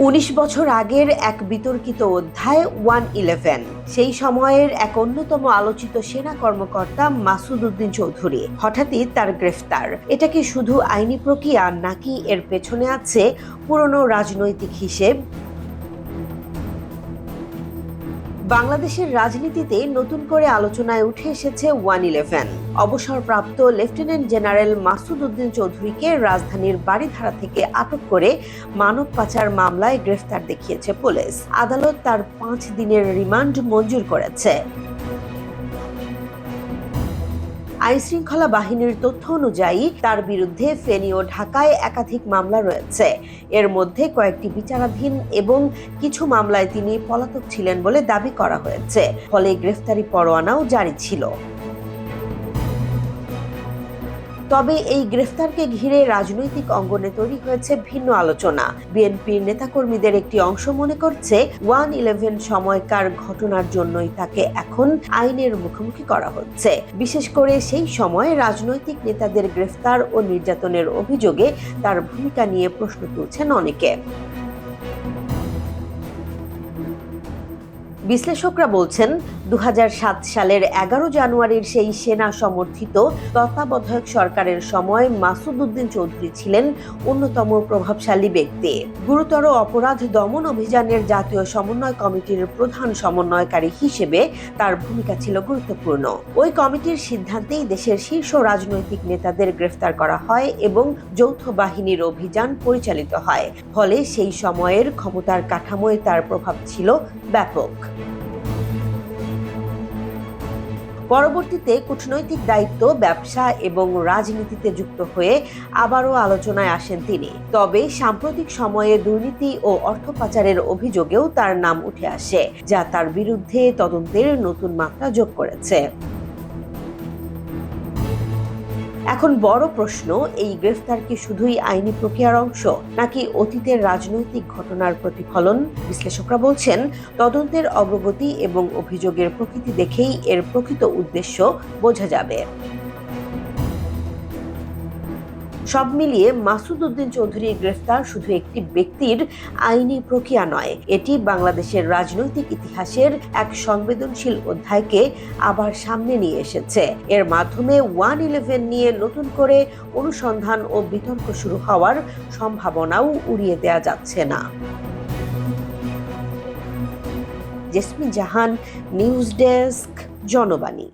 ১৯ বছর আগের এক বিতর্কিত অধ্যায় 1/11। সেই সময়ের এক অন্যতম আলোচিত সেনা কর্মকর্তা মাসুদ উদ্দিন চৌধুরী হঠাৎই তার গ্রেফতার। এটা কি শুধু আইনি প্রক্রিয়া, নাকি এর পেছনে আছে পুরনো রাজনৈতিক হিসেব? বাংলাদেশের রাজনীতিতে নতুন করে আলোচনায় উঠে এসেছে 1/11। অবসরপ্রাপ্ত লেফটেন্যান্ট জেনারেল মাসুদ উদ্দিন চৌধুরীকে রাজধানীর বারিধারা থেকে আটক করে মানব পাচার মামলায় গ্রেফতার দেখিয়েছে পুলিশ। আদালত তার 5 দিনের রিমান্ড মঞ্জুর করেছে। আইনশৃঙ্খলা বাহিনীর তথ্য অনুযায়ী তার বিরুদ্ধে ফেনী ও ঢাকায় একাধিক মামলা রয়েছে। এর মধ্যে কয়েকটি বিচারাধীন এবং কিছু মামলায় তিনি পলাতক ছিলেন বলে দাবি করা হয়েছে, ফলে গ্রেফতারি পরোয়ানাও জারি ছিল। তবে এই গ্রেফতারকে ঘিরে রাজনৈতিক অঙ্গনে তৈরি হয়েছে ভিন্ন আলোচনা। বিএনপির নেতাকর্মীদের একটি অংশ মনে করছে 1/11 সময়কার ঘটনার জন্যই তাকে এখন আইনের মুখোমুখি করা হচ্ছে। বিশেষ করে সেই সময় রাজনৈতিক নেতাদের গ্রেফতার ও নির্যাতনের অভিযোগে তার ভূমিকা নিয়ে প্রশ্ন তুলছেন অনেকে। বিশ্লেষকরা বলছেন 2007 সালের 11 জানুয়ারির সেই সেনা সমর্থিত তত্ত্বাবধায়ক সরকারের সময় মাসুদ উদ্দিন চৌধুরী ছিলেন অন্যতম প্রভাবশালী ব্যক্তি। গুরুতর অপরাধ দমন অভিযানের জাতীয় সমন্বয় কমিটির প্রধান সমন্বয়কারী হিসেবে তার ভূমিকা ছিল গুরুত্বপূর্ণ। ওই কমিটির সিদ্ধান্তেই দেশের শীর্ষ রাজনৈতিক নেতাদের গ্রেফতার করা হয় এবং যৌথ বাহিনীর অভিযান পরিচালিত হয়। ফলে সেই সময়ের ক্ষমতার কাঠামোয় তার প্রভাব ছিল ব্যাপক। পরবর্তীতে কূটনৈতিক দায়িত্ব, ব্যবসা এবং রাজনীতিতে যুক্ত হয়ে আবারও আলোচনায় আসেন তিনি। তবে সাম্প্রতিক সময়ে দুর্নীতি ও অর্থ পাচারের অভিযোগেও তার নাম উঠে আসে, যা তার বিরুদ্ধে তদন্তের নতুন মাত্রা যোগ করেছে। এখন বড় প্রশ্ন, এই গ্রেফতার কি শুধুই আইনি প্রক্রিয়ার অংশ, নাকি অতীতের রাজনৈতিক ঘটনার প্রতিফলন? বিশ্লেষকরা বলছেন, তদন্তের অগ্রগতি এবং অভিযোগের প্রকৃতি দেখেই এর প্রকৃত উদ্দেশ্য বোঝা যাবে। সব মিলিয়ে মাসুদ উদ্দিন চৌধুরীর গ্রেফতার শুধু একটি ব্যক্তির আইনি প্রক্রিয়া নয়, এটি বাংলাদেশের রাজনৈতিক ইতিহাসের এক সংবেদনশীল অধ্যায়কে আবার সামনে নিয়ে এসেছে। এর মাধ্যমে 1/11 নিয়ে নতুন করে অনুসন্ধান ও বিতর্ক শুরু হওয়ার সম্ভাবনাও উড়িয়ে দেওয়া যাচ্ছে না। জেসমিন জাহান, নিউজ ডেস্ক, জনবাণী।